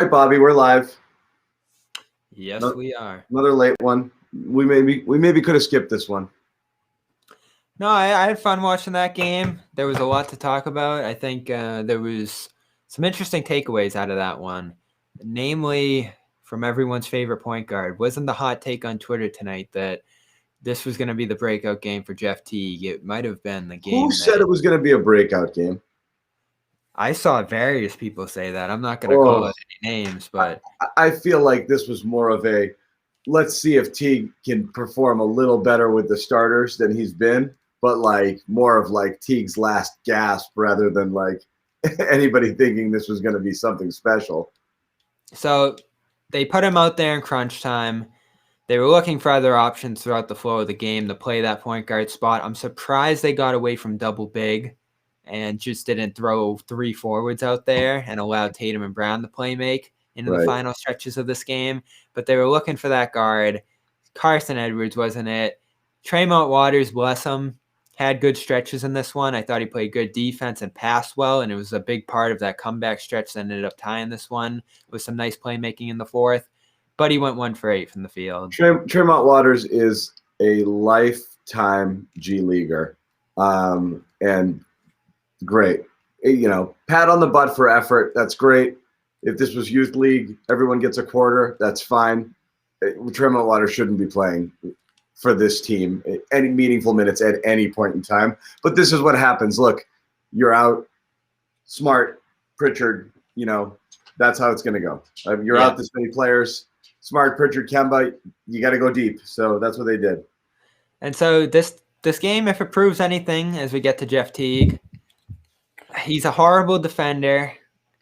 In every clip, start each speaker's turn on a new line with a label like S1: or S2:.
S1: All right, Bobby, we're live.
S2: Yes, we are.
S1: Another late one. We maybe could have skipped this one.
S2: No, I had fun watching that game. There was a lot to talk about. I think there was some interesting takeaways out of that one. Namely, from everyone's favorite point guard, wasn't the hot take on Twitter tonight that this was going to be the breakout game for Jeff Teague? It might have been the game.
S1: Who said it was going to be a breakout game?
S2: I saw various people say that. I'm not going to call out any names, but
S1: I feel like this was more of a let's see if Teague can perform a little better with the starters than he's been, but like more of like Teague's last gasp rather than like anybody thinking this was going to be something special.
S2: So they put him out there in crunch time. They were looking for other options throughout the flow of the game to play that point guard spot. I'm surprised they got away from double big and just didn't throw three forwards out there and allowed Tatum and Brown to play make into the final stretches of this game. But they were looking for that guard. Carson Edwards wasn't it. Tremont Waters, bless him, had good stretches in this one. I thought he played good defense and passed well, and it was a big part of that comeback stretch that ended up tying this one with some nice playmaking in the fourth. But he went 1 for 8 from the field.
S1: Tremont Waters is a lifetime G Leaguer. And great. Pat on the butt for effort. That's great. If this was youth league, everyone gets a quarter. That's fine. Tremont Waters shouldn't be playing for this team any meaningful minutes at any point in time. But this is what happens. Look, you're out. Smart, Pritchard, that's how it's going to go. You're out this many players. Smart, Pritchard, Kemba, you got to go deep. So that's what they did.
S2: And so this game, if it proves anything as we get to Jeff Teague, he's a horrible defender.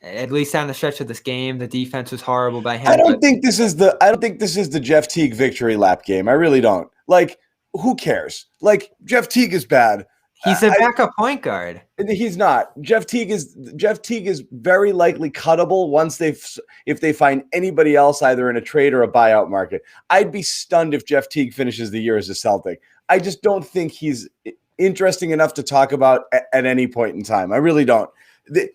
S2: At least on the stretch of this game, the defense was horrible by him.
S3: I don't think this is the Jeff Teague victory lap game. I really don't. Like, who cares? Like, Jeff Teague is bad.
S2: He's a backup point guard.
S3: He's not. Jeff Teague is very likely cuttable if they find anybody else either in a trade or a buyout market. I'd be stunned if Jeff Teague finishes the year as a Celtic. I just don't think he's interesting enough to talk about at any point in time. I really don't.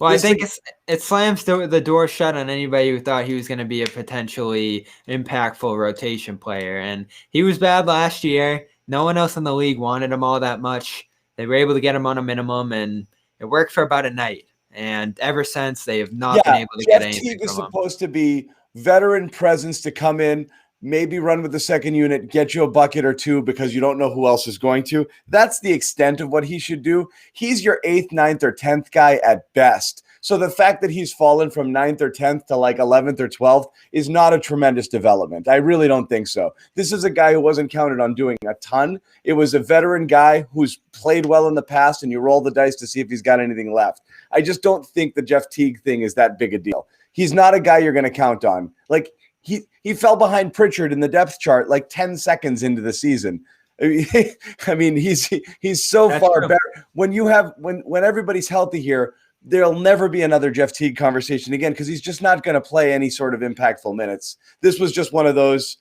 S2: I think it slams the door shut on anybody who thought he was going to be a potentially impactful rotation player. And he was bad last year. No one else in the league wanted him all that much. They were able to get him on a minimum, and it worked for about a night. And ever since, they have not been able to get anything from him.
S3: Jeff Teague is supposed to be veteran presence to come in, maybe run with the second unit, get you a bucket or two because you don't know who else is going to. That's the extent of what he should do. He's your 8th, 9th, or 10th guy at best. So the fact that he's fallen from 9th or 10th to like 11th or 12th is not a tremendous development. I really don't think so. This is a guy who wasn't counted on doing a ton. It was a veteran guy who's played well in the past, and you roll the dice to see if he's got anything left. I just don't think the Jeff Teague thing is that big a deal. He's not a guy you're going to count on. Like, He fell behind Pritchard in the depth chart like 10 seconds into the season. I mean, he's so That's far true. Better. When everybody's healthy here, there'll never be another Jeff Teague conversation again because he's just not going to play any sort of impactful minutes. This was just one of those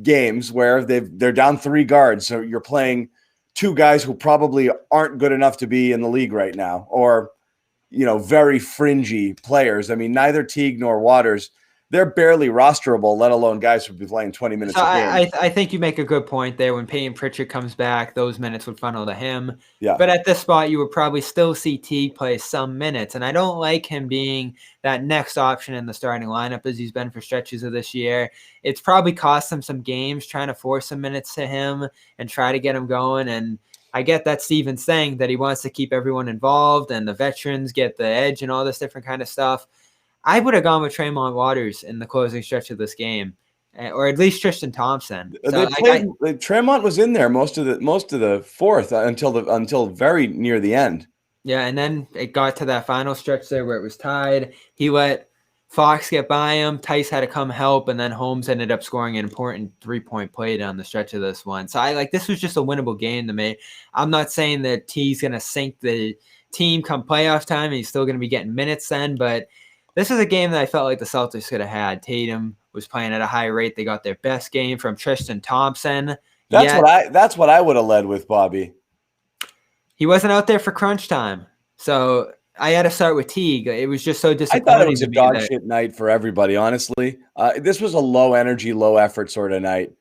S3: games where they're down 3 guards, so you're playing 2 guys who probably aren't good enough to be in the league right now, or very fringy players. I mean, neither Teague nor Waters. They're barely rosterable, let alone guys who'd be playing 20 minutes a game.
S2: I think you make a good point there. When Peyton Pritchard comes back, those minutes would funnel to him.
S3: Yeah.
S2: But at this spot, you would probably still see Teague play some minutes. And I don't like him being that next option in the starting lineup as he's been for stretches of this year. It's probably cost him some games trying to force some minutes to him and try to get him going. And I get that Steven's saying that he wants to keep everyone involved and the veterans get the edge and all this different kind of stuff. I would have gone with Tremont Waters in the closing stretch of this game, or at least Tristan Thompson. So
S3: Tremont was in there most of the fourth until very near the end.
S2: Yeah, and then it got to that final stretch there where it was tied. He let Fox get by him. Tice had to come help, and then Holmes ended up scoring an important 3-point play down the stretch of this one. So this was just a winnable game to me. I'm not saying that T's going to sink the team come playoff time, and he's still going to be getting minutes then, but this is a game that I felt like the Celtics could have had. Tatum was playing at a high rate. They got their best game from Tristan Thompson.
S3: That's what I would have led with, Bobby.
S2: He wasn't out there for crunch time. So I had to start with Teague. It was just so
S3: I
S2: disappointing.
S3: thought it was a
S2: to me
S3: dog
S2: that-
S3: shit night for everybody, honestly. This was a low energy, low effort sort of night.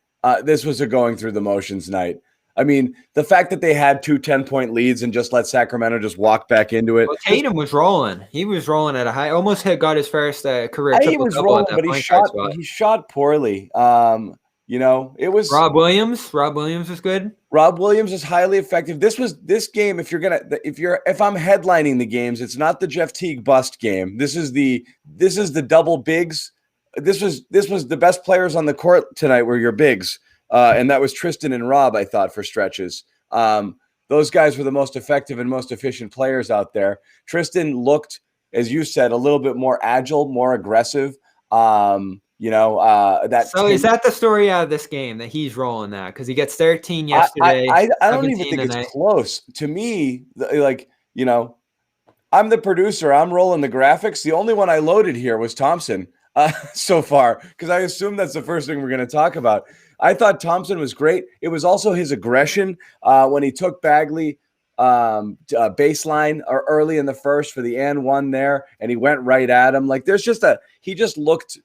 S3: This was a going through the motions night. I mean, the fact that they had 2 10-point leads and just let Sacramento just walk back into it.
S2: Well, Tatum was rolling. He was rolling at a high. Almost got his first career
S3: He was
S2: triple-double
S3: rolling,
S2: at that
S3: but he
S2: point guard spot.
S3: shot poorly. It was
S2: Rob Williams. Rob Williams was good.
S3: Rob Williams is highly effective. This game. If I'm headlining the games, it's not the Jeff Teague bust game. This is the double bigs. This was the best players on the court tonight were your bigs, and that was Tristan and Rob. I thought for stretches, those guys were the most effective and most efficient players out there. Tristan looked, as you said, a little bit more agile, more aggressive. Is
S2: that the story out of this game that he's rolling that because he gets 13 yesterday?
S3: I don't even think it's close. To me, I'm the producer. I'm rolling the graphics. The only one I loaded here was Thompson so far because I assume that's the first thing we're going to talk about. I thought Thompson was great. It was also his aggression when he took Bagley baseline or early in the first for the and one there, and he went right at him. Like he just looked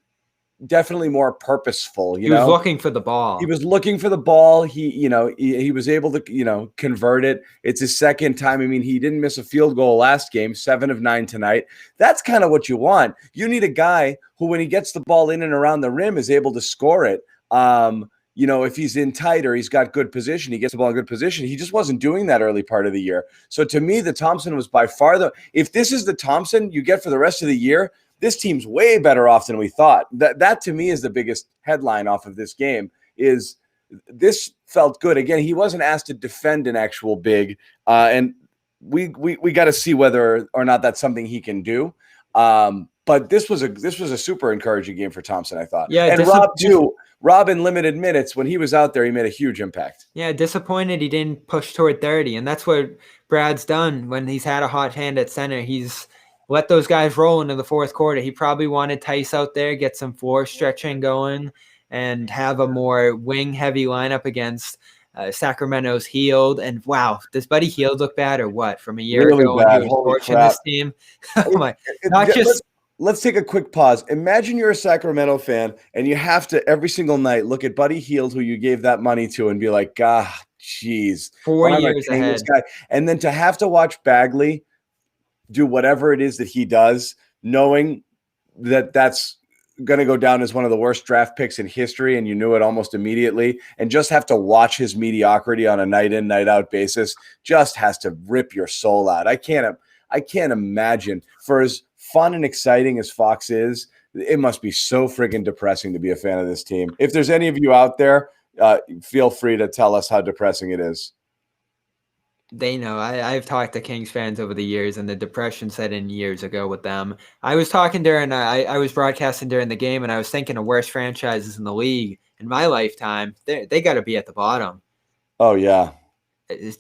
S3: definitely more purposeful. He
S2: was looking for the ball.
S3: He was looking for the ball. He was able to, convert it. It's his second time. I mean, he didn't miss a field goal last game, 7 of 9 tonight. That's kind of what you want. You need a guy who, when he gets the ball in and around the rim, is able to score it. If he's in tight or he's got good position, he gets the ball in good position. He just wasn't doing that early part of the year. So to me, the Thompson was by far if this is the Thompson you get for the rest of the year, this team's way better off than we thought. That to me is the biggest headline off of this game. Is this felt good. Again, he wasn't asked to defend an actual big, and we got to see whether or not that's something he can do. But this was a super encouraging game for Thompson, I thought.
S2: Yeah,
S3: and Rob too. Rob in limited minutes when he was out there, he made a huge impact.
S2: Yeah, disappointed he didn't push toward 30, and that's what Brad's done when he's had a hot hand at center. He's let those guys roll into the fourth quarter. He probably wanted Tice out there, get some floor stretching going, and have a more wing-heavy lineup against Sacramento's Healed. And wow, does Buddy Healed look bad or what? From a year
S3: really
S2: ago
S3: bad.
S2: when he was torching this team? Oh my!
S3: Let's take a quick pause. Imagine you're a Sacramento fan and you have to every single night look at Buddy Hield, who you gave that money to, and be like, God, geez,
S2: 4 years ahead.
S3: This guy? And then to have to watch Bagley do whatever it is that he does, knowing that that's going to go down as one of the worst draft picks in history, and you knew it almost immediately, and just have to watch his mediocrity on a night in, night out basis just has to rip your soul out. I can't imagine. For as fun and exciting as Fox is, it must be so friggin' depressing to be a fan of this team. If there's any of you out there, feel free to tell us how depressing it is.
S2: They know. I've talked to Kings fans over the years, and the depression set in years ago with them. I was talking I was broadcasting during the game, and I was thinking of worst franchises in the league in my lifetime. They got to be at the bottom.
S3: Oh, yeah.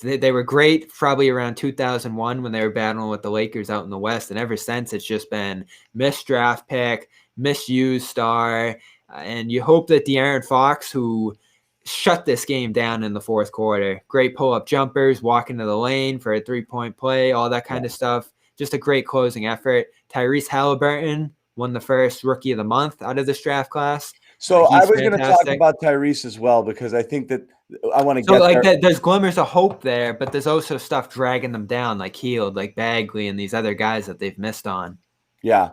S2: They were great probably around 2001 when they were battling with the Lakers out in the West, and ever since it's just been missed draft pick, misused star, and you hope that De'Aaron Fox, who shut this game down in the fourth quarter, great pull-up jumpers, walk into the lane for a three-point play, all that kind of stuff, just a great closing effort. Tyrese Halliburton won the first Rookie of the Month out of this draft class.
S3: So I was going to talk about Tyrese as well, because I think that I want to get there.
S2: There's glimmers of hope there, but there's also stuff dragging them down, like Heald, like Bagley, and these other guys that they've missed on.
S3: Yeah.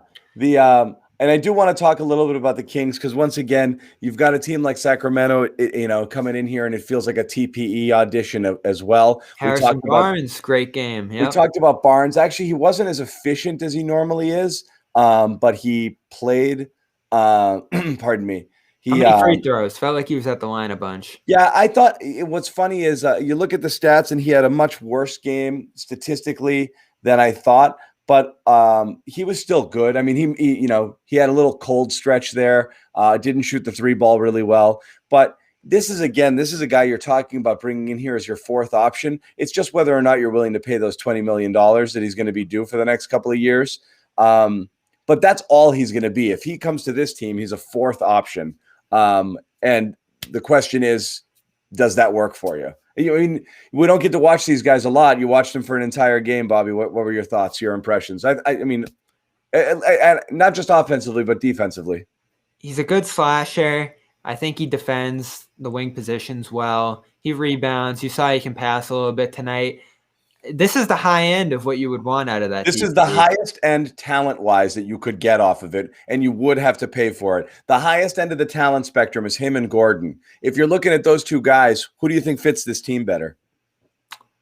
S3: And I do want to talk a little bit about the Kings, because once again, you've got a team like Sacramento, coming in here, and it feels like a TPE audition as well.
S2: Harrison Barnes, great game. Yep.
S3: We talked about Barnes. Actually, he wasn't as efficient as he normally is, but he played. Pardon me.
S2: How many free throws? Felt like he was at the line a bunch.
S3: Yeah, I thought what's funny is you look at the stats, and he had a much worse game statistically than I thought. But he was still good. I mean, he had a little cold stretch there. Didn't shoot the three ball really well. But this is a guy you're talking about bringing in here as your fourth option. It's just whether or not you're willing to pay those $20 million that he's going to be due for the next couple of years. But that's all he's going to be. If he comes to this team, he's a fourth option. And the question is, does that work for you? I mean, we don't get to watch these guys a lot. You watched them for an entire game, Bobby. What were your thoughts, your impressions? I mean, not just offensively, but defensively.
S2: He's a good slasher. I think he defends the wing positions well. He rebounds. You saw he can pass a little bit tonight. This is the high end of what you would want out of that.
S3: This is the highest end talent-wise that you could get off of it, and you would have to pay for it. The highest end of the talent spectrum is him and Gordon. If you're looking at those two guys, who do you think fits this team better?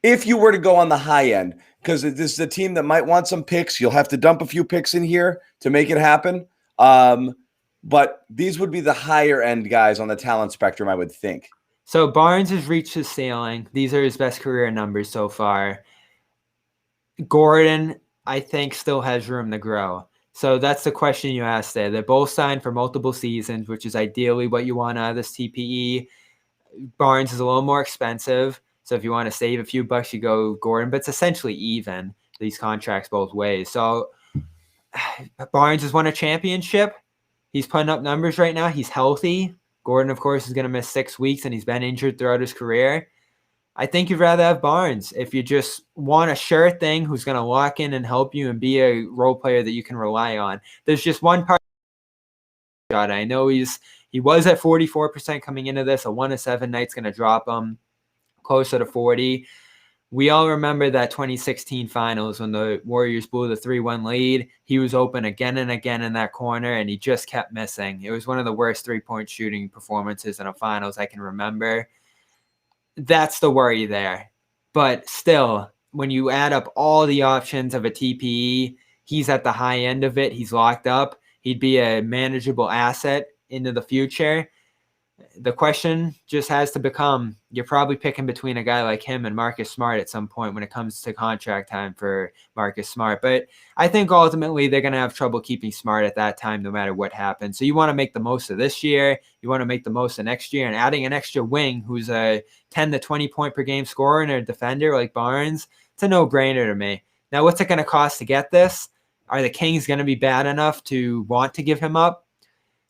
S3: If you were to go on the high end, because this is a team that might want some picks. You'll have to dump a few picks in here to make it happen. But these would be the higher end guys on the talent spectrum, I would think.
S2: So Barnes has reached his ceiling. These are his best career numbers so far. Gordon, I think, still has room to grow. So that's the question you asked there. They're both signed for multiple seasons, which is ideally what you want out of this TPE. Barnes is a little more expensive. So if you want to save a few bucks, you go Gordon. But it's essentially even, these contracts both ways. So Barnes has won a championship. He's putting up numbers right now. He's healthy. Gordon, of course, is going to miss 6 weeks, and he's been injured throughout his career. I think you'd rather have Barnes if you just want a sure thing who's going to lock in and help you and be a role player that you can rely on. There's just one part. I know he was at 44% coming into this. A 1-7 night's going to drop him closer to 40. We all remember that 2016 finals when the Warriors blew the 3-1 lead. He was open again and again in that corner, and he just kept missing. It was one of the worst three-point shooting performances in a finals I can remember. That's the worry there. But still, when you add up all the options of a TPE, he's at the high end of it. He's locked up. He'd be a manageable asset into the future. The question just has to become, you're probably picking between a guy like him and Marcus Smart at some point when it comes to contract time for Marcus Smart. But I think ultimately they're going to have trouble keeping Smart at that time no matter what happens. So you want to make the most of this year. You want to make the most of next year. And adding an extra wing who's a 10 to 20 point per game scorer and a defender like Barnes, it's a no-brainer to me. Now, what's it going to cost to get this? Are the Kings going to be bad enough to want to give him up?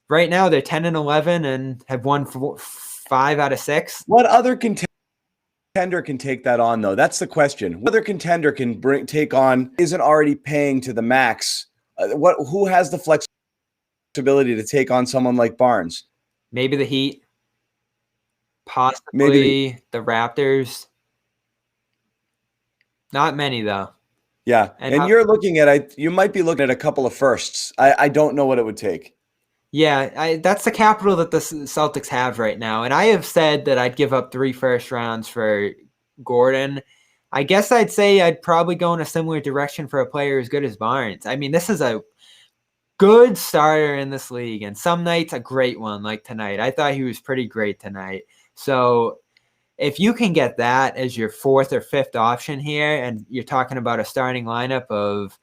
S2: Right now, they're 10-11 and have won 5 out of 6.
S3: What other contender can take that on, though? That's the question. What other contender can take on isn't already paying to the max? Who has the flexibility to take on someone like Barnes?
S2: Maybe the Heat. Possibly the Raptors. Not many, though.
S3: Yeah, and you're looking at you might be looking at a couple of firsts. I don't know what it would take.
S2: Yeah, that's the capital that the Celtics have right now. And I have said that I'd give up 3 first rounds for Gordon. I guess I'd say I'd probably go in a similar direction for a player as good as Barnes. I mean, this is a good starter in this league, and some nights a great one like tonight. I thought he was pretty great tonight. So if you can get that as your 4th or 5th option here, and you're talking about a starting lineup of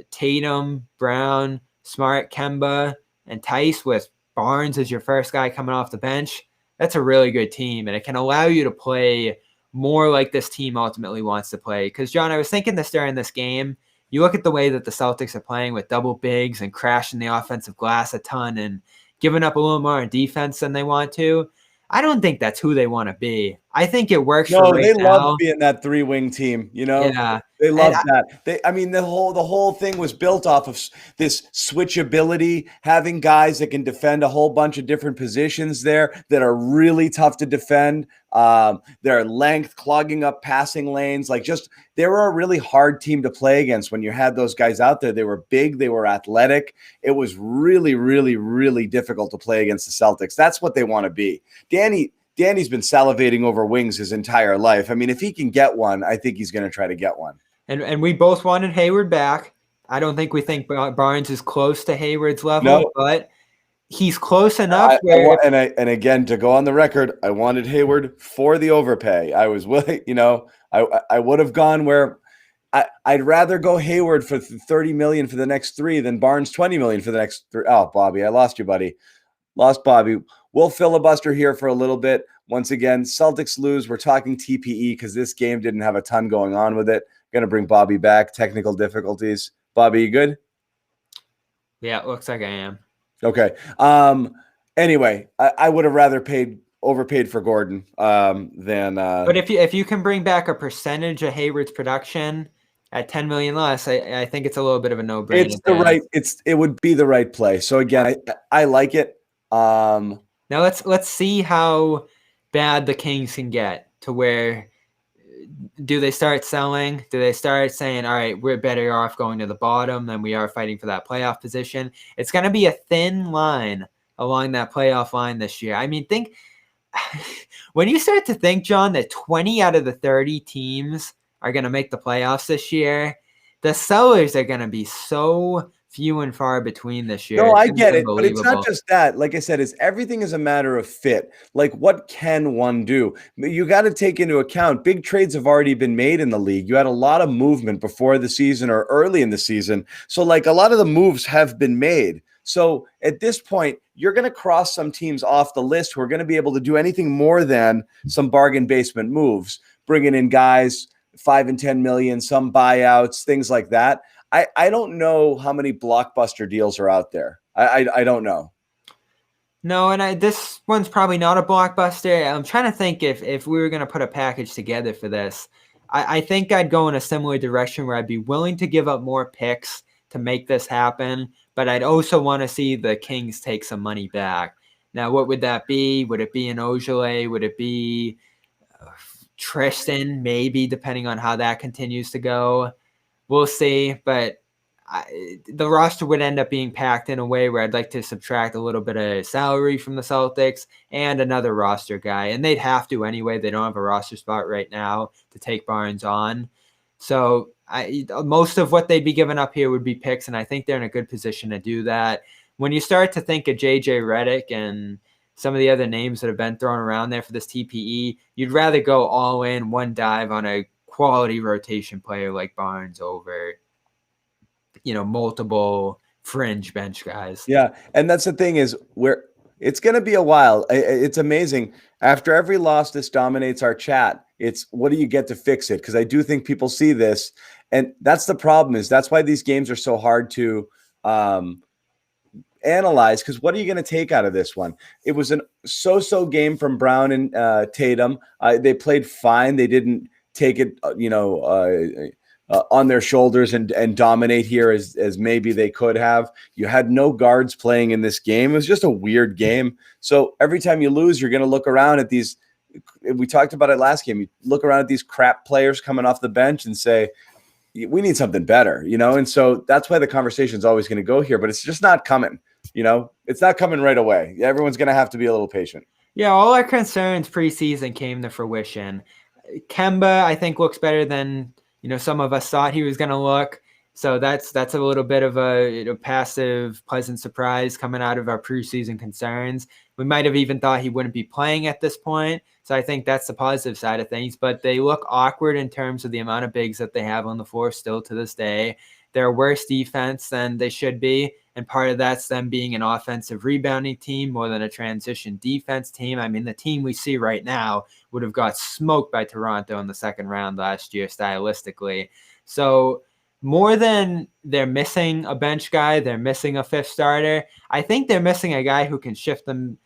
S2: Tatum, Brown, Smart, Kemba, and Tice with Barnes as your first guy coming off the bench, that's a really good team. And it can allow you to play more like this team ultimately wants to play. Because, John, I was thinking this during this game. You look at the way that the Celtics are playing with double bigs and crashing the offensive glass a ton and giving up a little more on defense than they want to. I don't think that's who they want to be. I think it works for right now.
S3: Love being that 3-wing team, you know?
S2: Yeah.
S3: They love that. The whole thing was built off of this switchability, having guys that can defend a whole bunch of different positions there that are really tough to defend. Their length, clogging up passing lanes, they were a really hard team to play against when you had those guys out there. They were big, they were athletic. It was really, really, really difficult to play against the Celtics. That's what they want to be. Danny's been salivating over wings his entire life. I mean, if he can get one, I think he's going to try to get one.
S2: And we both wanted Hayward back. I don't think we think Barnes is close to Hayward's level, but he's close enough.
S3: And again, to go on the record, I wanted Hayward for the overpay. I was willing, I would have gone where I'd rather go Hayward for $30 million for the next 3 than Barnes $20 million for the next 3. Oh, Bobby, I lost you, buddy. Lost Bobby. We'll filibuster here for a little bit. Once again, Celtics lose. We're talking TPE because this game didn't have a ton going on with it. Going to bring Bobby back. Technical difficulties. Bobby, you good?
S2: Yeah, it looks like I am.
S3: Okay. Anyway, I would have rather paid overpaid for Gordon than.
S2: But if you can bring back a percentage of Hayward's production at 10 million less, I think it's a little bit of a no-brainer.
S3: It would be the right play. So again, I like it.
S2: Now let's see how bad the Kings can get to where. Do they start selling? Do they start saying, all right, we're better off going to the bottom than we are fighting for that playoff position? It's going to be a thin line along that playoff line this year. I mean, when you start to think, John, that 20 out of the 30 teams are going to make the playoffs this year, the sellers are going to be so few and far between this year.
S3: No, I get it, but it's not just that. Like I said, everything is a matter of fit. Like, what can one do? You got to take into account big trades have already been made in the league. You had a lot of movement before the season or early in the season. So, like, a lot of the moves have been made. So at this point, you're going to cross some teams off the list who are going to be able to do anything more than some bargain basement moves, bringing in guys 5 and 10 million, some buyouts, things like that. I don't know how many blockbuster deals are out there. I don't know.
S2: No, and this one's probably not a blockbuster. I'm trying to think if we were going to put a package together for this. I think I'd go in a similar direction where I'd be willing to give up more picks to make this happen, but I'd also want to see the Kings take some money back. Now, what would that be? Would it be an Ojale? Would it be Tristan? Maybe, depending on how that continues to go. We'll see, but the roster would end up being packed in a way where I'd like to subtract a little bit of salary from the Celtics and another roster guy, and they'd have to anyway. They don't have a roster spot right now to take Barnes on. So most of what they'd be giving up here would be picks, and I think they're in a good position to do that. When you start to think of J.J. Redick and some of the other names that have been thrown around there for this TPE, you'd rather go all in, one dive on a quality rotation player like Barnes over, multiple fringe bench guys.
S3: Yeah, and that's the thing is it's going to be a while. It's amazing. After every loss, this dominates our chat. It's what do you get to fix it? Because I do think people see this, and that's the problem. That's why these games are so hard to analyze. Because what are you going to take out of this one? It was an so-so game from Brown and Tatum. They played fine. They didn't take it, on their shoulders and dominate here as maybe they could have. You had no guards playing in this game. It was just a weird game. So every time you lose, you're going to look around at these. We talked about it last game. You look around at these crap players coming off the bench and say, we need something better, And so that's why the conversation is always going to go here, but it's just not coming, It's not coming right away. Everyone's going to have to be a little patient. Yeah.
S2: All our concerns preseason came to fruition. Kemba, I think, looks better than some of us thought he was going to look. So that's a little bit of a passive, pleasant surprise coming out of our preseason concerns. We might have even thought he wouldn't be playing at this point. So I think that's the positive side of things. But they look awkward in terms of the amount of bigs that they have on the floor still to this day. They're a worse defense than they should be. And part of that's them being an offensive rebounding team more than a transition defense team. I mean, the team we see right now would have got smoked by Toronto in the second round last year stylistically. So more than they're missing a bench guy, they're missing a fifth starter. I think they're missing a guy who can shift them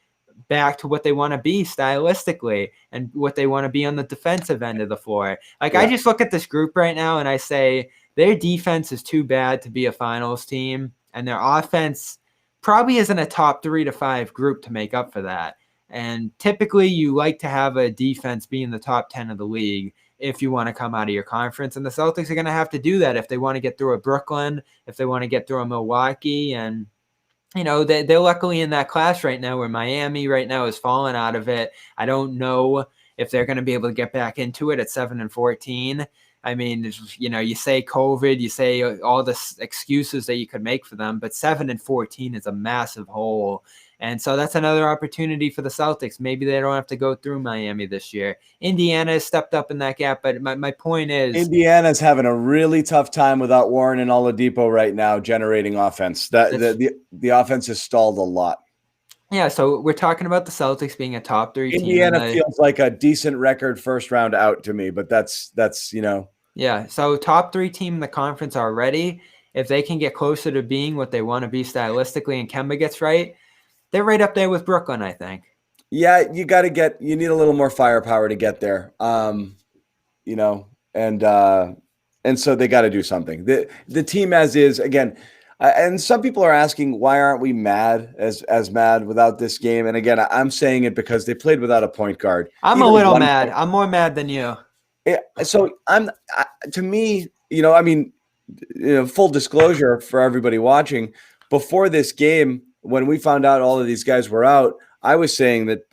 S2: back to what they want to be stylistically and what they want to be on the defensive end of the floor. I just look at this group right now and I say their defense is too bad to be a finals team. And their offense probably isn't a top 3 to 5 group to make up for that. And typically you like to have a defense be in the top 10 of the league if you want to come out of your conference. And the Celtics are going to have to do that if they want to get through a Brooklyn, if they want to get through a Milwaukee. And, they're luckily in that class right now where Miami right now is falling out of it. I don't know if they're going to be able to get back into it at 7-14. I mean, you say COVID, you say all the excuses that you could make for them, but 7-14 is a massive hole. And so that's another opportunity for the Celtics. Maybe they don't have to go through Miami this year. Indiana has stepped up in that gap, but my point is
S3: Indiana's having a really tough time without Warren and Oladipo right now generating offense. The offense has stalled a lot.
S2: Yeah, so we're talking about the Celtics being a top 3 team.
S3: Indiana feels like a decent record first round out to me, but that's.
S2: Yeah, so top 3 team in the conference already. If they can get closer to being what they want to be stylistically and Kemba gets right, they're right up there with Brooklyn, I think.
S3: Yeah, you need a little more firepower to get there. You know, and so they got to do something. The team as is, again, and some people are asking, why aren't we mad as mad without this game? And again, I'm saying it because they played without a point guard.
S2: I'm a
S3: Even
S2: little
S3: one
S2: mad.
S3: point-
S2: I'm more mad than you.
S3: Yeah, so to me, I mean, full disclosure for everybody watching, before this game, when we found out all of these guys were out, I was saying that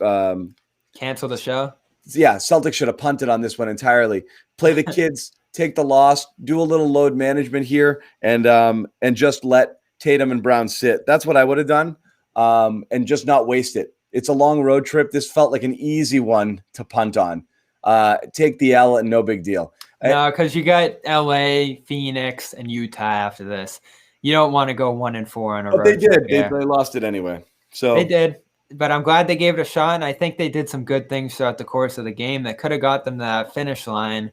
S2: Cancel the show.
S3: yeah, Celtics should have punted on this one entirely. Play the kids, take the loss, do a little load management here, and just let Tatum and Brown sit. That's what I would have done, and just not waste it. It's a long road trip. This felt like an easy one to punt on. Take the L and no big deal.
S2: No, because you got LA, Phoenix, and Utah after this. You don't want to go 1-4 on a road
S3: But they
S2: trip.
S3: did. They lost it anyway. So
S2: they did. But I'm glad they gave it a shot, and I think they did some good things throughout the course of the game that could have got them to that finish line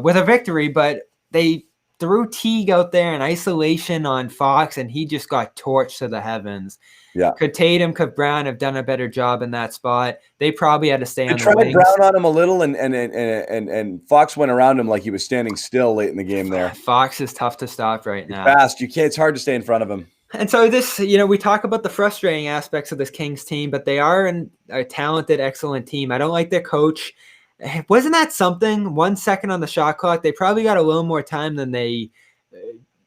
S2: with a victory. But they threw Teague out there in isolation on Fox, and he just got torched to the heavens.
S3: Yeah.
S2: Could Tatum, could Brown have done a better job in that spot? They probably had to stay on the
S3: tried
S2: wings.
S3: Brown on him a little, and Fox went around him like he was standing still late in the game there.
S2: Fox is tough to stop right now.
S3: Fast. You can't. It's hard to stay in front of him.
S2: And so this, we talk about the frustrating aspects of this Kings team, but they are a talented, excellent team. I don't like their coach. Wasn't that something? 1 second on the shot clock. They probably got a little more time than they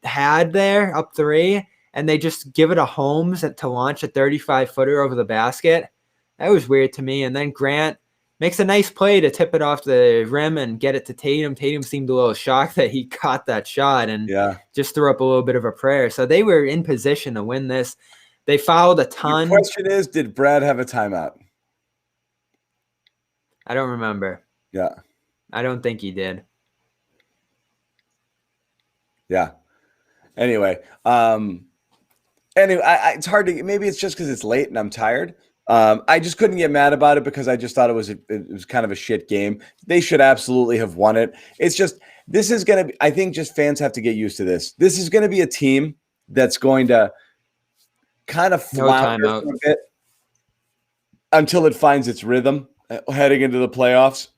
S2: had there, up 3, and they just give it a Holmes to launch a 35-footer over the basket. That was weird to me. And then Grant makes a nice play to tip it off the rim and get it to Tatum. Tatum seemed a little shocked that he caught that shot and just threw up a little bit of a prayer. So they were in position to win this. They fouled a ton.
S3: The question is, did Brad have a timeout?
S2: I don't remember.
S3: Yeah.
S2: I don't think he did.
S3: Yeah. Anyway, it's hard to, maybe it's just because it's late and I'm tired. I just couldn't get mad about it because I just thought it was kind of a shit game. They should absolutely have won it. It's just, this is going to be, I think just fans have to get used to this. This is going to be a team that's going to kind of flounder a bit until it finds its rhythm heading into the playoffs.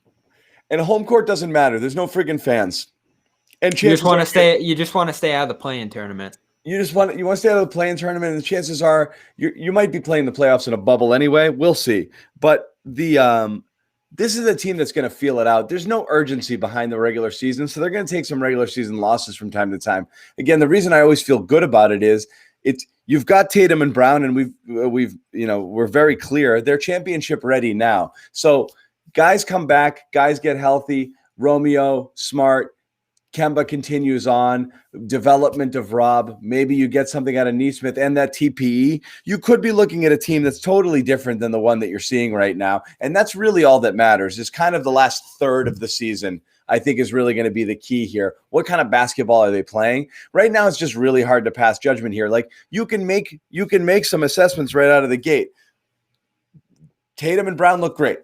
S3: And home court doesn't matter. There's no friggin' fans. And
S2: you just want to stay. You just want to stay out of the play-in tournament.
S3: You want to stay out of the play-in tournament, and the chances are you might be playing the playoffs in a bubble anyway. We'll see. But this is a team that's going to feel it out. There's no urgency behind the regular season, so they're going to take some regular season losses from time to time. Again, the reason I always feel good about it is you've got Tatum and Brown, and we're very clear they're championship ready now. So guys come back, guys get healthy. Romeo, Smart, Kemba continues on, development of Rob. Maybe you get something out of Neesmith and that TPE. You could be looking at a team that's totally different than the one that you're seeing right now. And that's really all that matters, is kind of the last third of the season, I think, is really going to be the key here. What kind of basketball are they playing? Right now, it's just really hard to pass judgment here. Like, you can make some assessments right out of the gate. Tatum and Brown look great.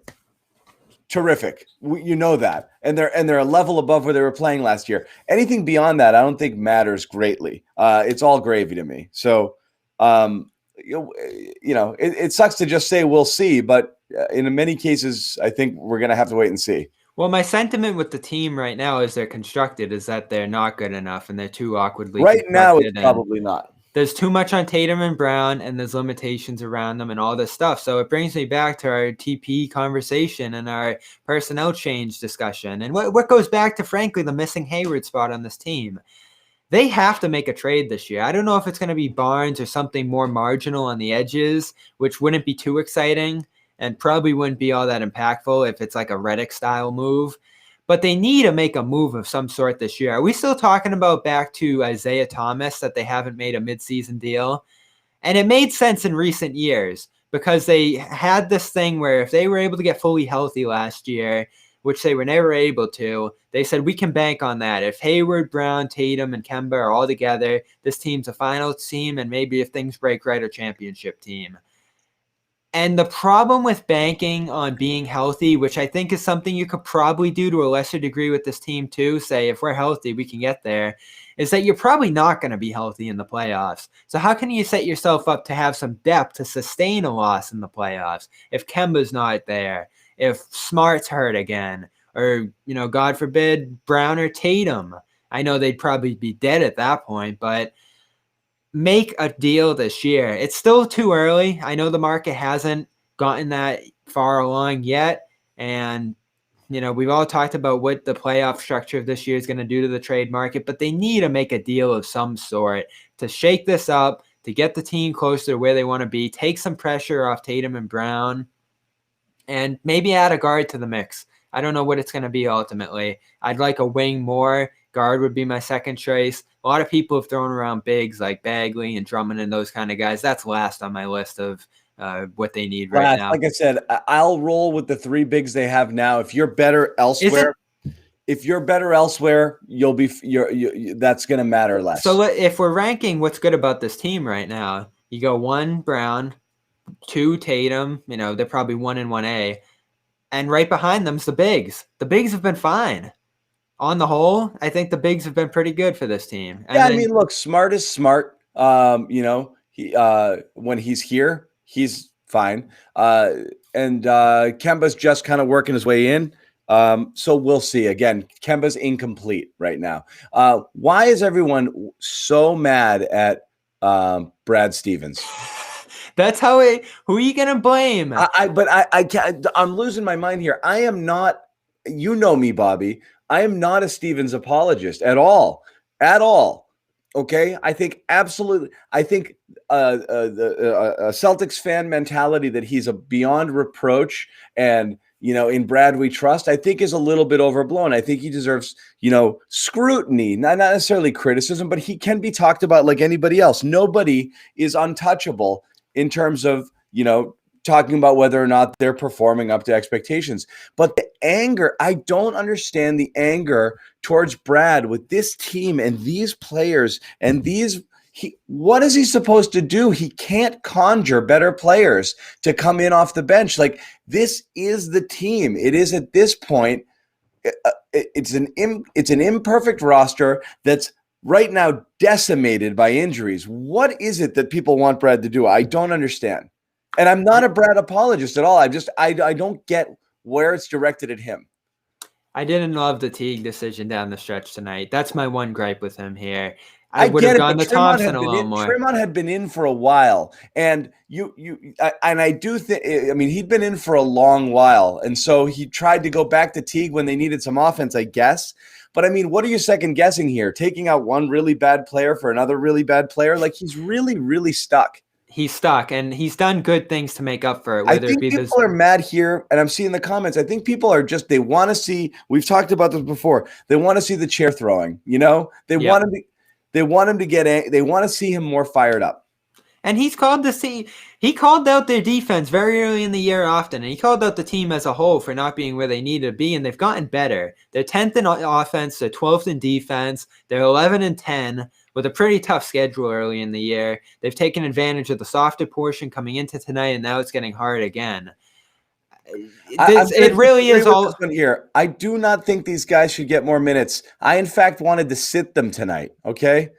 S3: Terrific. You know that. And they're a level above where they were playing last year. Anything beyond that, I don't think matters greatly. It's all gravy to me. So, it sucks to just say we'll see, but in many cases, I think we're going to have to wait and see.
S2: Well, my sentiment with the team right now as they're constructed is that they're not good enough and they're too awkwardly
S3: right now. It's probably not.
S2: There's too much on Tatum and Brown, and there's limitations around them and all this stuff. So it brings me back to our TP conversation and our personnel change discussion. And what goes back to, frankly, the missing Hayward spot on this team. They have to make a trade this year. I don't know if it's going to be Barnes or something more marginal on the edges, which wouldn't be too exciting and probably wouldn't be all that impactful if it's like a Redick-style move. But they need to make a move of some sort this year. Are we still talking about back to Isaiah Thomas, that they haven't made a midseason deal? And it made sense in recent years because they had this thing where if they were able to get fully healthy last year, which they were never able to, they said, we can bank on that. If Hayward, Brown, Tatum, and Kemba are all together, this team's a finals team, and maybe if things break right, a championship team. And the problem with banking on being healthy, which I think is something you could probably do to a lesser degree with this team too, say if we're healthy, we can get there, is that you're probably not going to be healthy in the playoffs. So how can you set yourself up to have some depth to sustain a loss in the playoffs if Kemba's not there, if Smart's hurt again, or, God forbid, Brown or Tatum? I know they'd probably be dead at that point, but make a deal this year. It's still too early. I know the market hasn't gotten that far along yet. And, we've all talked about what the playoff structure of this year is going to do to the trade market, but they need to make a deal of some sort to shake this up, to get the team closer to where they want to be, take some pressure off Tatum and Brown, and maybe add a guard to the mix. I don't know what it's going to be ultimately. I'd like a wing more. Guard would be my second choice. A lot of people have thrown around bigs like Bagley and Drummond and those kind of guys. That's last on my list of what they need right now.
S3: Like I said, I'll roll with the 3 bigs they have now. If you're better elsewhere, you'll be that's going to matter less.
S2: So if we're ranking what's good about this team right now, you go 1 Brown, 2 Tatum. They're probably 1 and 1A, and right behind them's the bigs. The bigs have been fine. On the whole, I think the bigs have been pretty good for this team. And
S3: look, Smart is smart. He when he's here, he's fine. And Kemba's just kind of working his way in. So we'll see. Again, Kemba's incomplete right now. Why is everyone so mad at Brad Stevens?
S2: That's how it. Who are you gonna blame?
S3: I can't. I'm losing my mind here. I am not. You know me, Bobby. I am not a Stevens apologist at all. Okay. I think absolutely. I think the Celtics fan mentality that he's a beyond reproach and, in Brad we trust, I think is a little bit overblown. I think he deserves, scrutiny, not necessarily criticism, but he can be talked about like anybody else. Nobody is untouchable in terms of, talking about whether or not they're performing up to expectations. But the anger, I don't understand the anger towards Brad with this team and these players and what is he supposed to do? He can't conjure better players to come in off the bench. Like, this is the team. It is at this point, it's an imperfect roster that's right now decimated by injuries. What is it that people want Brad to do? I don't understand. And I'm not a Brad apologist at all. I don't get where it's directed at him.
S2: I didn't love the Teague decision down the stretch tonight. That's my one gripe with him here. I would have gone to Thompson a little more.
S3: Tremont had been in for a while, and I do think. I mean, he'd been in for a long while, and so he tried to go back to Teague when they needed some offense, I guess. But I mean, what are you second guessing here? Taking out one really bad player for another really bad player? Like, he's really, really stuck.
S2: He's stuck, and he's done good things to make up for it.
S3: I think people are mad here, and I'm seeing the comments. I think people are they want to see. We've talked about this before. They want to see the chair throwing. They want him to. They want him to they want to see him more fired up.
S2: And he called out their defense very early in the year often, and he called out the team as a whole for not being where they needed to be, and they've gotten better. They're 10th in offense, they're 12th in defense, they're 11 and 10 with a pretty tough schedule early in the year. They've taken advantage of the softer portion coming into tonight, and now it's getting hard again. It really is all
S3: here. I do not think these guys should get more minutes. I, in fact, wanted to sit them tonight. Okay,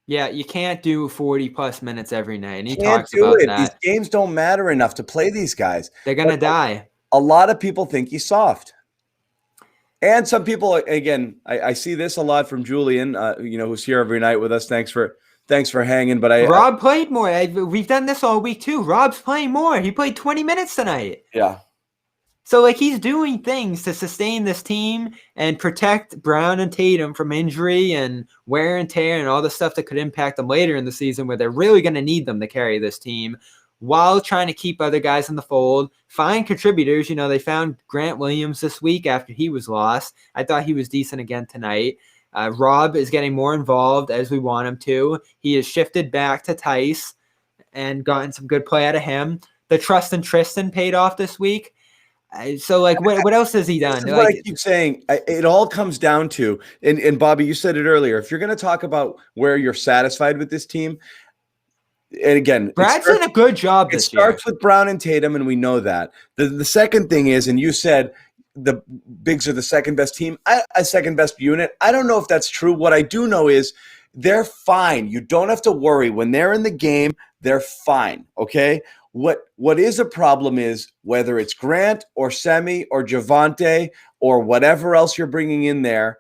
S2: yeah, you can't do 40+ minutes every night, and he talks about that.
S3: These games don't matter enough to play these guys.
S2: They're gonna die.
S3: A lot of people think he's soft, and some people. Again, I see this a lot from Julian. Who's here every night with us. Thanks for hanging. But
S2: Rob played more. We've done this all week too. Rob's playing more. He played 20 minutes tonight.
S3: Yeah.
S2: So he's doing things to sustain this team and protect Brown and Tatum from injury and wear and tear and all the stuff that could impact them later in the season, where they're really going to need them to carry this team, while trying to keep other guys in the fold, find contributors. They found Grant Williams this week after he was lost. I thought he was decent again tonight. Rob is getting more involved as we want him to. He has shifted back to Tice and gotten some good play out of him. The trust in Tristan paid off this week. So, what else has he done?
S3: This is what I keep saying. It all comes down to, and Bobby, you said it earlier, if you're going to talk about where you're satisfied with this team, And again,
S2: Brad's done a good job this year.
S3: It starts with Brown and Tatum, and we know that. The second thing is, and you said the Bigs are the second best team, a second best unit. I don't know if that's true. What I do know is they're fine. You don't have to worry. When they're in the game, they're fine, okay? What is a problem is whether it's Grant or Semi or Javonte or whatever else you're bringing in there,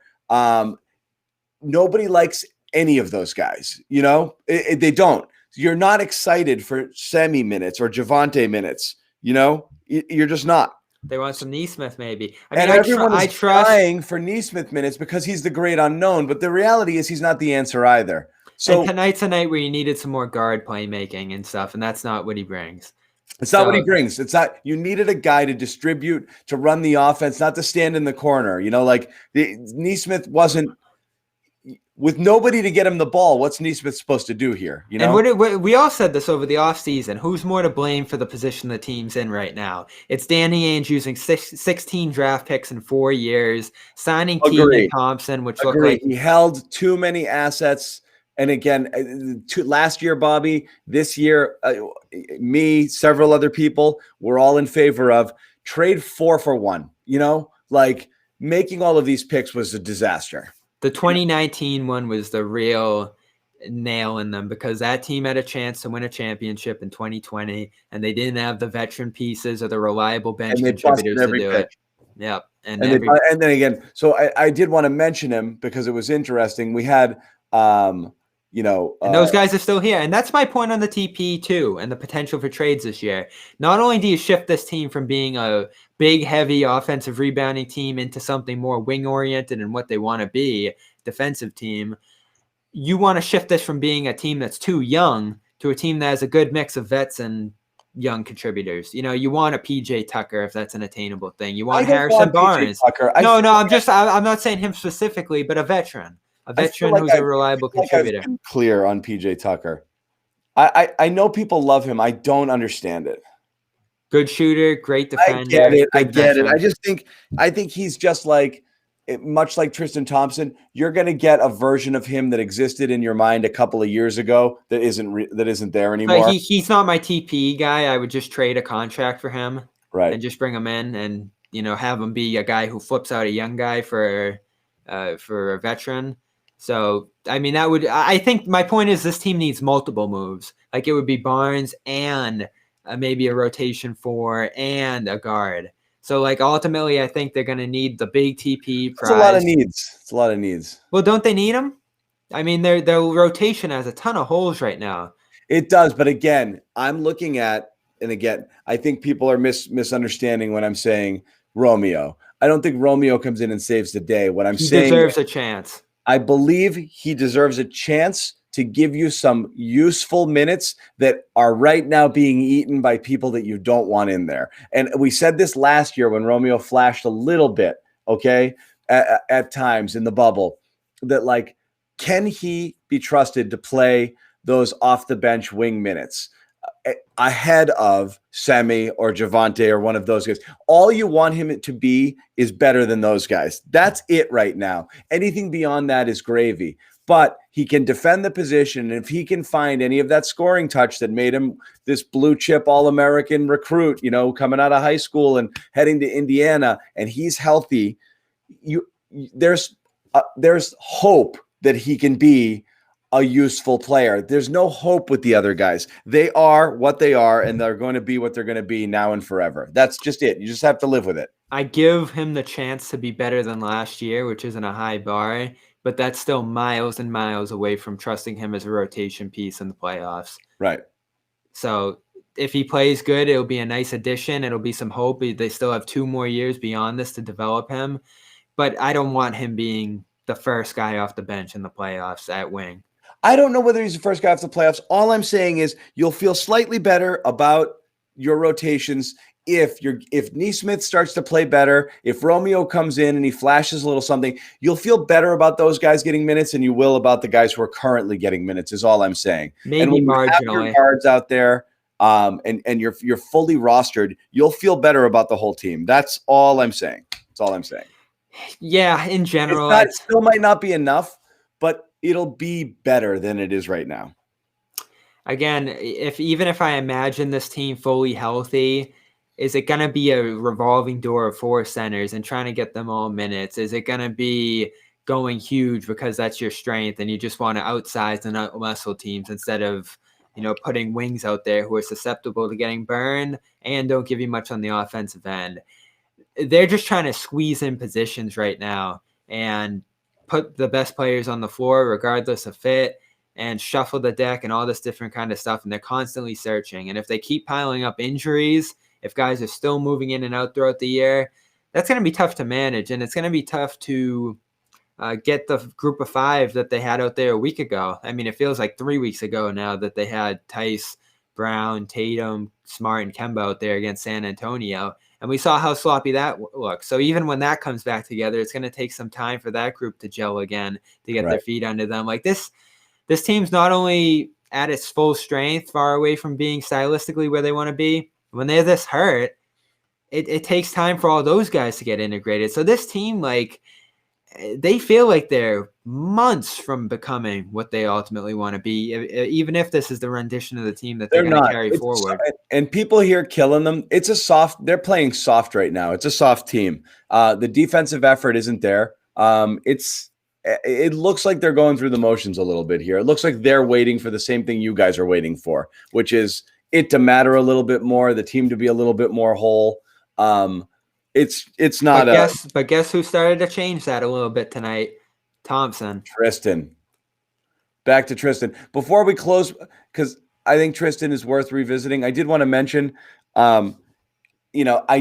S3: nobody likes any of those guys, you know? They don't. You're not excited for Semi minutes or Javonte minutes, you know? You're just not.
S2: They want some Neesmith, maybe.
S3: And everyone is trying for Neesmith minutes because he's the great unknown, but the reality is he's not the answer either. So
S2: and tonight's a night where you needed some more guard playmaking and stuff, and that's not what he brings.
S3: It's not what he brings. It's not. You needed a guy to distribute, to run the offense, not to stand in the corner. You know, like Neesmith wasn't with nobody to get him the ball. What's Neesmith supposed to do here? You know,
S2: and we all said this over the offseason. Who's more to blame for the position the team's in right now? It's Danny Ainge using 16 draft picks in 4 years, signing Keegan Thompson, which looked like
S3: he held too many assets. And again, last year, Bobby, this year, me, several other people, we're all in favor of trade 4 for 1. You know, like making all of these picks was a disaster.
S2: The 2019 one was the real nail in them because that team had a chance to win a championship in 2020, and they didn't have the veteran pieces or the reliable bench contributors to do it. Yep. And
S3: then again, so I did want to mention him because it was interesting. We had and
S2: those guys are still here. And that's my point on the TP too, and the potential for trades this year. Not only do you shift this team from being a big, heavy offensive rebounding team into something more wing-oriented and what they want to be, defensive team, you want to shift this from being a team that's too young to a team that has a good mix of vets and young contributors. You know, you want a PJ Tucker if that's an attainable thing. You want Harrison Barnes. No, I'm not saying him specifically, but a veteran. A veteran who's a reliable contributor.
S3: Clear on PJ Tucker. I know people love him. I don't understand it.
S2: Good shooter, great defender.
S3: I get it. I think he's just like, much like Tristan Thompson. You're going to get a version of him that existed in your mind a couple of years ago that isn't there anymore.
S2: He's not my TPE guy. I would just trade a contract for him,
S3: right,
S2: and just bring him in and have him be a guy who flips out a young guy for a veteran. So, I mean, I think my point is this team needs multiple moves. Like it would be Barnes and maybe a rotation 4 and a guard. So, like, ultimately, I think they're going to need the big TP prize.
S3: It's a lot of needs.
S2: Well, don't they need them? I mean, their rotation has a ton of holes right now.
S3: It does. But again, I'm looking at, and again, I think people are misunderstanding when I'm saying Romeo. I don't think Romeo comes in and saves the day. What I'm saying,
S2: he deserves a chance.
S3: I believe he deserves a chance to give you some useful minutes that are right now being eaten by people that you don't want in there. And we said this last year when Romeo flashed a little bit, okay, at times in the bubble, that like, can he be trusted to play those off the bench wing minutes ahead of Semi or Javonte or one of those guys? All you want him to be is better than those guys. That's it right now. Anything beyond that is gravy. But he can defend the position. And if he can find any of that scoring touch that made him this blue chip All-American recruit, coming out of high school and heading to Indiana, and he's healthy, there's hope that he can be a useful player. There's no hope with the other guys. They are what they are, and they're going to be what they're going to be now and forever. That's just it. You just have to live with it.
S2: I give him the chance to be better than last year, which isn't a high bar, but that's still miles and miles away from trusting him as a rotation piece in the playoffs.
S3: Right.
S2: So if he plays good, it'll be a nice addition. It'll be some hope. They still have 2 more years beyond this to develop him, but I don't want him being the first guy off the bench in the playoffs at wing.
S3: I don't know whether he's the first guy off the playoffs. All I'm saying is you'll feel slightly better about your rotations if Neesmith starts to play better, if Romeo comes in and he flashes a little something, you'll feel better about those guys getting minutes than you will about the guys who are currently getting minutes, is all I'm saying.
S2: Maybe
S3: and when
S2: marginally.
S3: you have your guards out there, and you're fully rostered, you'll feel better about the whole team. That's all I'm saying. That's all I'm saying.
S2: Yeah, in general.
S3: It still might not be enough, but it'll be better than it is right now.
S2: again, even if I imagine this team fully healthy, is it going to be a revolving door of 4 centers and trying to get them all minutes? Is it going to be going huge because that's your strength and you just want to outsize and out-muscle teams instead of, putting wings out there who are susceptible to getting burned and don't give you much on the offensive end? They're just trying to squeeze in positions right now and put the best players on the floor regardless of fit and shuffle the deck and all this different kind of stuff. And they're constantly searching. And if they keep piling up injuries, if guys are still moving in and out throughout the year, that's going to be tough to manage. And it's going to be tough to get the group of 5 that they had out there a week ago. I mean, it feels like 3 weeks ago now that they had Tice, Brown, Tatum, Smart, and Kemba out there against San Antonio. And we saw how sloppy that looked. So even when that comes back together, it's going to take some time for that group to gel again, to get their feet under them. Like this team's not only at its full strength, far away from being stylistically where they want to be, when they're this hurt, it takes time for all those guys to get integrated. So this team, they feel like they're months from becoming what they ultimately want to be, even if this is the rendition of the team that they're going to carry forward.
S3: And people here killing them. They're playing soft right now. It's a soft team. The defensive effort isn't there. It looks like they're going through the motions a little bit here. It looks like they're waiting for the same thing you guys are waiting for, which is it to matter a little bit more, the team to be a little bit more whole. It's not.
S2: But guess who started to change that a little bit tonight? Thompson.
S3: Tristan. Back to Tristan. Before we close, because I think Tristan is worth revisiting, I did want to mention, I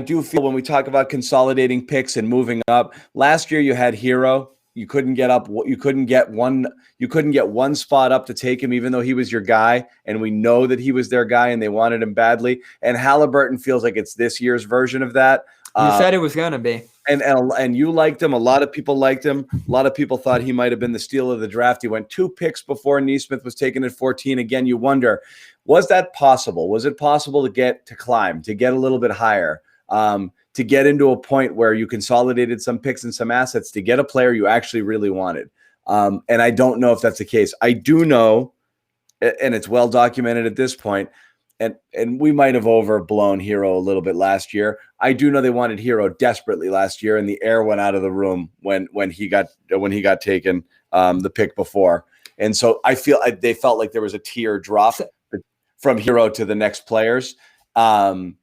S3: do feel when we talk about consolidating picks and moving up, last year you had Hero. You couldn't get up. You couldn't get one spot up to take him, even though he was your guy. And we know that he was their guy and they wanted him badly. And Halliburton feels like it's this year's version of that.
S2: You said it was going to be.
S3: And you liked him. A lot of people liked him. A lot of people thought he might have been the steal of the draft. He went 2 picks before Nesmith was taken at 14. Again, you wonder, was that possible? Was it possible to get a little bit higher, to get into a point where you consolidated some picks and some assets to get a player you actually really wanted? And I don't know if that's the case. I do know, and it's well documented at this point, and we might have overblown Hero a little bit last year. I do know they wanted Hero desperately last year, and the air went out of the room when he got taken the pick before. And so they felt like there was a tier drop from Hero to the next players. And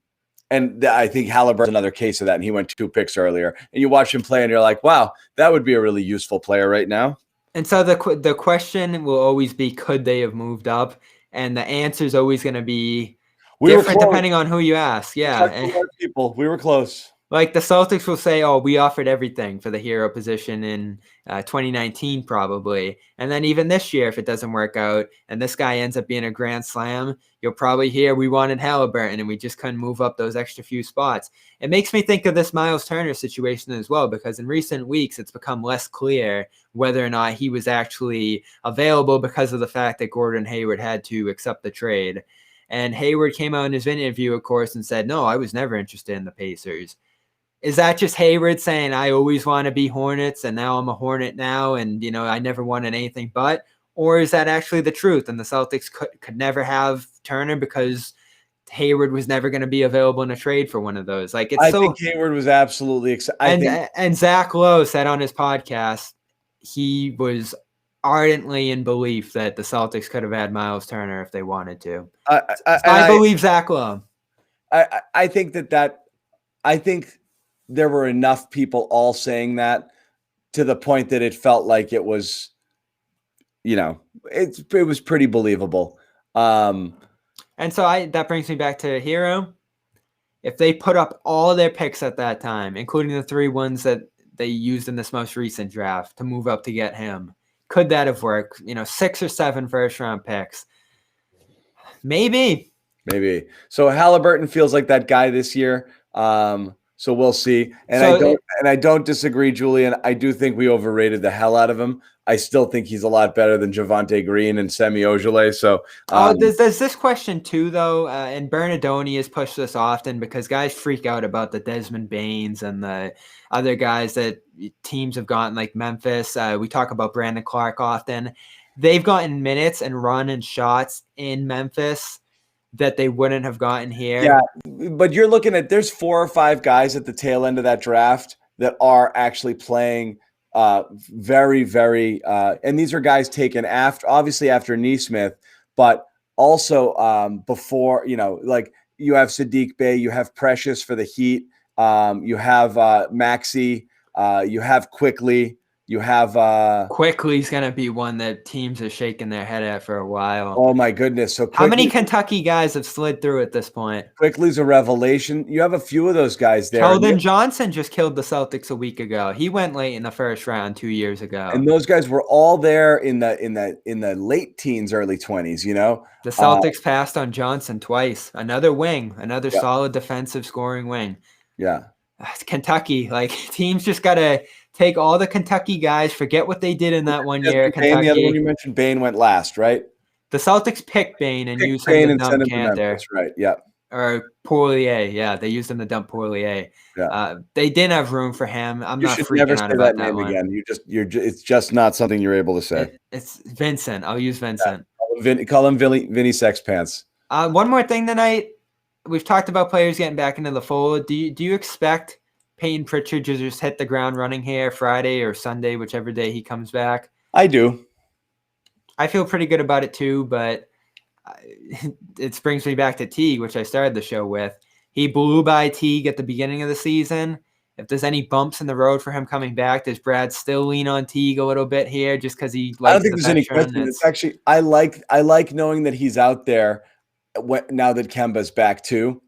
S3: I think Halliburton's another case of that, and he went 2 picks earlier. And you watch him play, and you're like, wow, that would be a really useful player right now.
S2: And so the question will always be, could they have moved up? And the answer is always going to be different depending on who you ask. Yeah.
S3: We were close.
S2: Like the Celtics will say, oh, we offered everything for the Hero position in 2019 probably. And then even this year, if it doesn't work out and this guy ends up being a grand slam, you'll probably hear we wanted Halliburton and we just couldn't move up those extra few spots. It makes me think of this Miles Turner situation as well, because in recent weeks, it's become less clear whether or not he was actually available because of the fact that Gordon Hayward had to accept the trade. And Hayward came out in his interview, of course, and said, no, I was never interested in the Pacers. Is that just Hayward saying, I always want to be Hornets and now I'm a Hornet now and, I never wanted anything but? Or is that actually the truth and the Celtics could never have Turner because Hayward was never going to be available in a trade for one of those? I
S3: think Hayward was absolutely excited.
S2: And Zach Lowe said on his podcast he was ardently in belief that the Celtics could have had Miles Turner if they wanted to. I believe Zach Lowe.
S3: I think I think there were enough people all saying that to the point that it felt like it was, it was pretty believable.
S2: And so that brings me back to Hero. If they put up all their picks at that time, including the 3 ones that they used in this most recent draft to move up to get him, could that have worked? 6 or 7 first-round picks. Maybe.
S3: So Halliburton feels like that guy this year. So we'll see. And I don't disagree, Julian. I do think we overrated the hell out of him. I still think he's a lot better than Javonte Green and Semi Ojeleye. So
S2: there's this question too, though, and Bernardoni has pushed this often because guys freak out about the Desmond Baines and the other guys that teams have gotten like Memphis. We talk about Brandon Clark often. they've gotten minutes and run and shots in Memphis that they wouldn't have gotten here.
S3: Yeah, but you're looking at there's 4 or 5 guys at the tail end of that draft that are actually playing very, very and these are guys taken after Neesmith, but also before, like you have Sadiq Bey, you have Precious for the Heat, you have Maxey, you have Quickly. You have
S2: Quickly's gonna be one that teams are shaking their head at for a while.
S3: Oh my goodness! So
S2: how many Kentucky guys have slid through at this point?
S3: Quickly's a revelation. You have a few of those guys there.
S2: Keldon Johnson just killed the Celtics a week ago. He went late in the first round 2 years ago.
S3: And those guys were all there in the late teens, early 20s.
S2: The Celtics passed on Johnson twice. Another wing, another solid defensive scoring wing.
S3: Yeah,
S2: it's Kentucky. Like teams just gotta take all the Kentucky guys, forget what they did in that one year. Kentucky.
S3: The other one you mentioned, Bane went last, right?
S2: The Celtics picked Bane and used him to dump Cantor.
S3: Right, yeah.
S2: Or Poirier, yeah. They used him to dump Poirier.
S3: Yeah.
S2: They didn't have room for him. I'm
S3: you
S2: not
S3: should
S2: freaking
S3: never
S2: out
S3: say
S2: about
S3: that name
S2: one.
S3: again. It's just not something you're able to say.
S2: It's Vincent. I'll use Vincent.
S3: Yeah. Call him Vinny Sexpants.
S2: One more thing tonight. We've talked about players getting back into the fold. Do you expect Peyton Pritchard to just hit the ground running here Friday or Sunday, whichever day he comes back?
S3: I do.
S2: I feel pretty good about it too, but it brings me back to Teague, which I started the show with. He blew by Teague at the beginning of the season. If there's any bumps in the road for him coming back, does Brad still lean on Teague a little bit here just because he likes
S3: I don't think there's any question. It's actually I like knowing that he's out there now that Kemba's back too.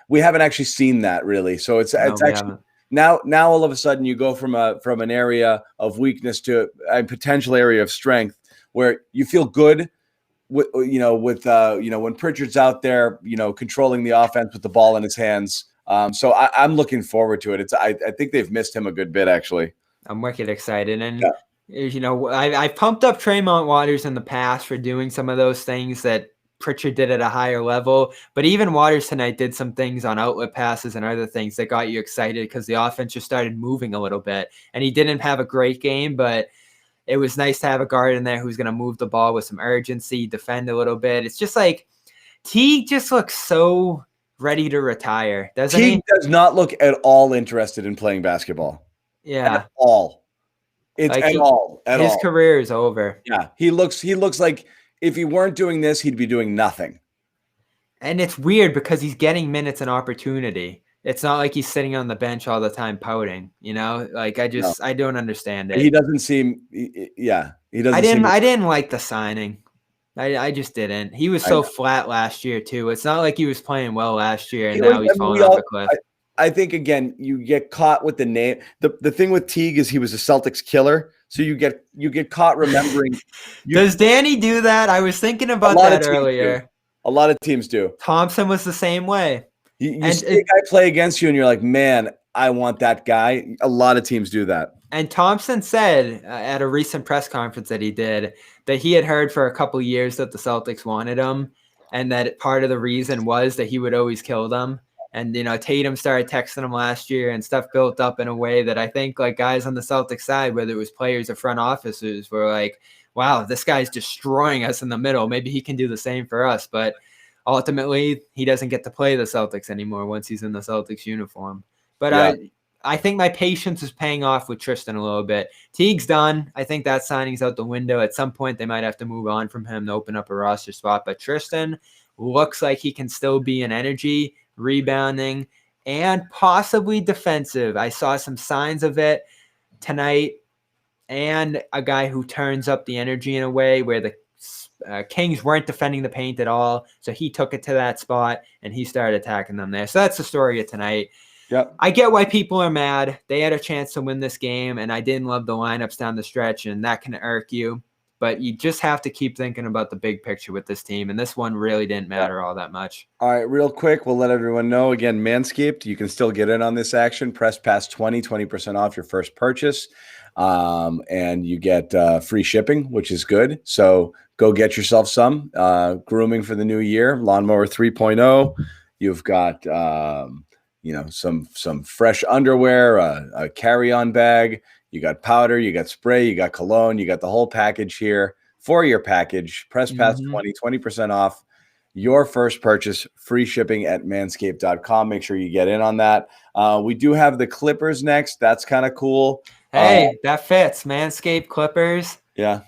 S3: We haven't actually seen that really. So it's actually now all of a sudden you go from an area of weakness to a potential area of strength where you feel good with when Pritchard's out there, controlling the offense with the ball in his hands. So I'm looking forward to it. I think they've missed him a good bit, actually.
S2: I'm wicked excited. And, I've pumped up Tremont Waters in the past for doing some of those things that Pritchard did at a higher level. But even Waters tonight did some things on outlet passes and other things that got you excited because the offense just started moving a little bit. And he didn't have a great game, but it was nice to have a guard in there who's going to move the ball with some urgency, defend a little bit. It's just like Teague just looks so ready to retire, doesn't he?
S3: Teague does not look at all interested in playing basketball.
S2: Yeah.
S3: At all. It's
S2: like
S3: at all.
S2: His career is over.
S3: Yeah. He looks like if he weren't doing this, he'd be doing nothing.
S2: And it's weird because he's getting minutes and opportunity. It's not like he's sitting on the bench all the time pouting, Like I don't understand it.
S3: He doesn't seem he doesn't
S2: I didn't like the signing. I just didn't. He was so flat last year too. It's not like he was playing well last year and now he's falling off a cliff.
S3: I think again, you get caught with the name. The thing with Teague is he was a Celtics killer. So you get caught remembering.
S2: Does Danny do that? I was thinking about that earlier.
S3: A lot of teams do.
S2: Thompson was the same way.
S3: You see a guy play against you and you're like, man, I want that guy. A lot of teams do that.
S2: And Thompson said at a recent press conference that he did that he had heard for a couple years that the Celtics wanted him and that part of the reason was that he would always kill them. And, Tatum started texting him last year and stuff built up in a way that I think like guys on the Celtics side, whether it was players or front officers, were like, wow, this guy's destroying us in the middle. Maybe he can do the same for us. But ultimately, he doesn't get to play the Celtics anymore once he's in the Celtics uniform. But I think my patience is paying off with Tristan a little bit. Teague's done. I think that signing's out the window. At some point, they might have to move on from him to open up a roster spot. But Tristan looks like he can still be an energy, rebounding, and possibly defensive. I saw some signs of it tonight. And a guy who turns up the energy in a way where the Kings weren't defending the paint at all. So he took it to that spot and he started attacking them there. So that's the story of tonight.
S3: Yep.
S2: I get why people are mad. They had a chance to win this game, and I didn't love the lineups down the stretch, and that can irk you. But you just have to keep thinking about the big picture with this team, and this one really didn't matter all that much.
S3: All right, real quick, we'll let everyone know. Again, Manscaped, you can still get in on this action. Press past 20% off your first purchase, and you get free shipping, which is good. So go get yourself some grooming for the new year. Lawnmower 3.0. You've got some fresh underwear, a carry-on bag. You got powder, you got spray, you got cologne, you got the whole package here 4-year package. Press Pass 20% off your first purchase, free shipping at manscaped.com. Make sure you get in on that. We do have the Clippers next. That's kind of cool.
S2: Hey, that fits. Manscaped Clippers.
S3: Yeah.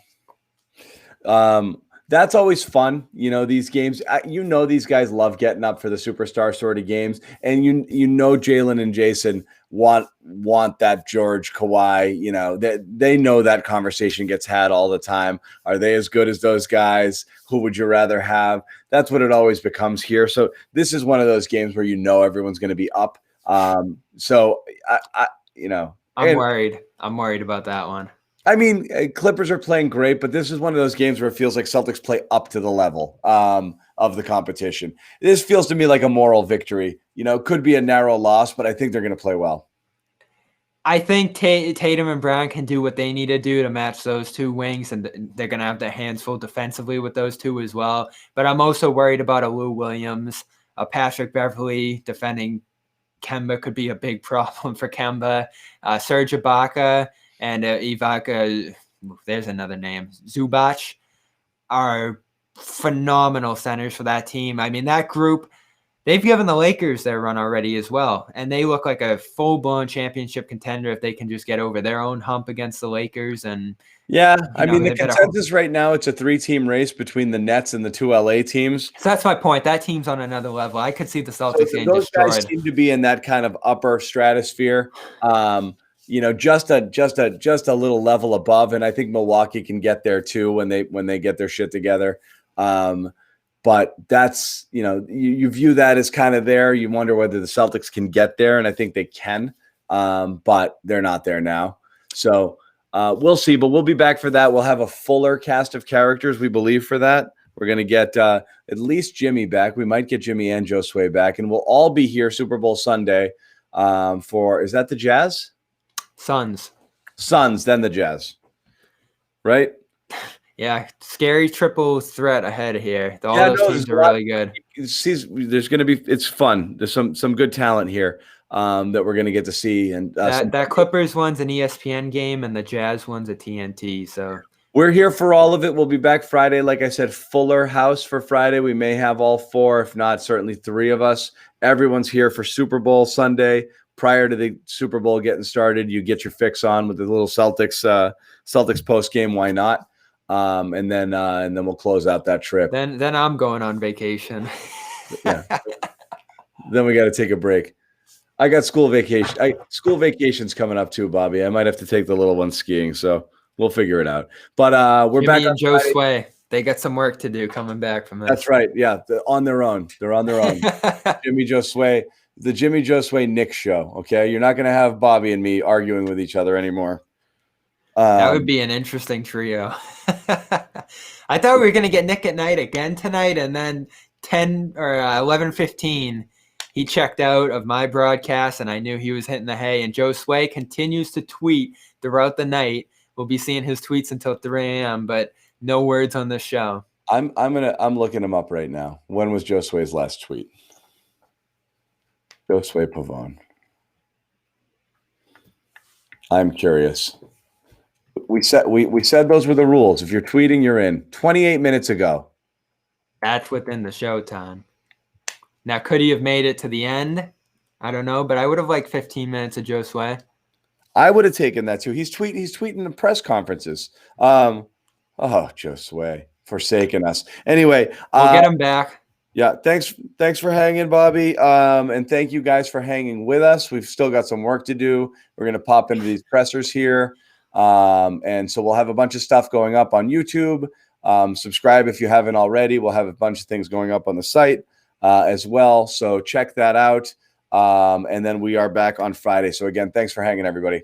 S3: That's always fun. These games, these guys love getting up for the superstar sort of games. And Jalen and Jayson want that George Kawhi, they know that conversation gets had all the time. Are they as good as those guys? Who would you rather have? That's what it always becomes here. So this is one of those games where everyone's going to be up. I'm
S2: worried. I'm worried about that one.
S3: I mean, Clippers are playing great, but this is one of those games where it feels like Celtics play up to the level of the competition. This feels to me like a moral victory. Could be a narrow loss, but I think they're going to play well.
S2: I think Tatum and Brown can do what they need to do to match those two wings, and they're going to have their hands full defensively with those two as well. But I'm also worried about a Lou Williams, a Patrick Beverley defending Kemba could be a big problem for Kemba. Serge Ibaka and Ivica, there's another name, Zubac, are phenomenal centers for that team. I mean, that group, they've given the Lakers their run already as well, and they look like a full-blown championship contender if they can just get over their own hump against the Lakers. And
S3: the consensus right now, it's a 3-team race between the Nets and the 2 LA teams.
S2: So that's my point. That team's on another level. I could see the Celtics getting destroyed.
S3: Those guys seem to be in that kind of upper stratosphere. Just a little level above, and I think Milwaukee can get there too when they get their shit together. But that's you view that as kind of there. You wonder whether the Celtics can get there, and I think they can, but they're not there now. So we'll see. But we'll be back for that. We'll have a fuller cast of characters, we believe, for that. We're going to get at least Jimmy back. We might get Jimmy and Josue back, and we'll all be here Super Bowl Sunday for. Is that the Jazz?
S2: Suns,
S3: then the Jazz, right?
S2: Yeah, scary triple threat ahead here. All those teams are really good.
S3: There's going to be, it's fun. There's some good talent here that we're going to get to see. And
S2: that Clippers one's an ESPN game, and the Jazz one's a TNT. So
S3: we're here for all of it. We'll be back Friday. Like I said, fuller house for Friday. We may have all 4, if not certainly 3 of us. Everyone's here for Super Bowl Sunday. Prior to the Super Bowl getting started, you get your fix on with the little Celtics post game. Why not? And then we'll close out that trip.
S2: Then I'm going on vacation.
S3: Yeah. Then we got to take a break. I got school vacation. School vacation's coming up too, Bobby. I might have to take the little one skiing, so we'll figure it out. But we're back on
S2: Josue. They got some work to do coming back from that.
S3: That's right. Yeah, they're on their own. Jimmy Josue. The Jimmy Josue Nick show, okay? You're not going to have Bobby and me arguing with each other anymore.
S2: That would be an interesting trio. I thought we were going to get Nick at night again tonight, and then 10 or 11:15, he checked out of my broadcast, and I knew he was hitting the hay. And Josue continues to tweet throughout the night. We'll be seeing his tweets until 3 a.m., but no words on this show.
S3: I'm looking him up right now. When was Josue's last tweet? Josue Pavon. I'm curious. We said those were the rules. If you're tweeting, you're in. 28 minutes ago.
S2: That's within the show time. Now, could he have made it to the end? I don't know, but I would have liked 15 minutes of Josue.
S3: I would have taken that too. He's tweeting in press conferences. Josue forsaking us. Anyway,
S2: we'll get him back.
S3: Yeah, thanks for hanging, Bobby. And thank you guys for hanging with us. We've still got some work to do. We're going to pop into these pressers here. And so we'll have a bunch of stuff going up on YouTube. Subscribe if you haven't already. We'll have a bunch of things going up on the site as well. So check that out. And then we are back on Friday. So again, thanks for hanging, everybody.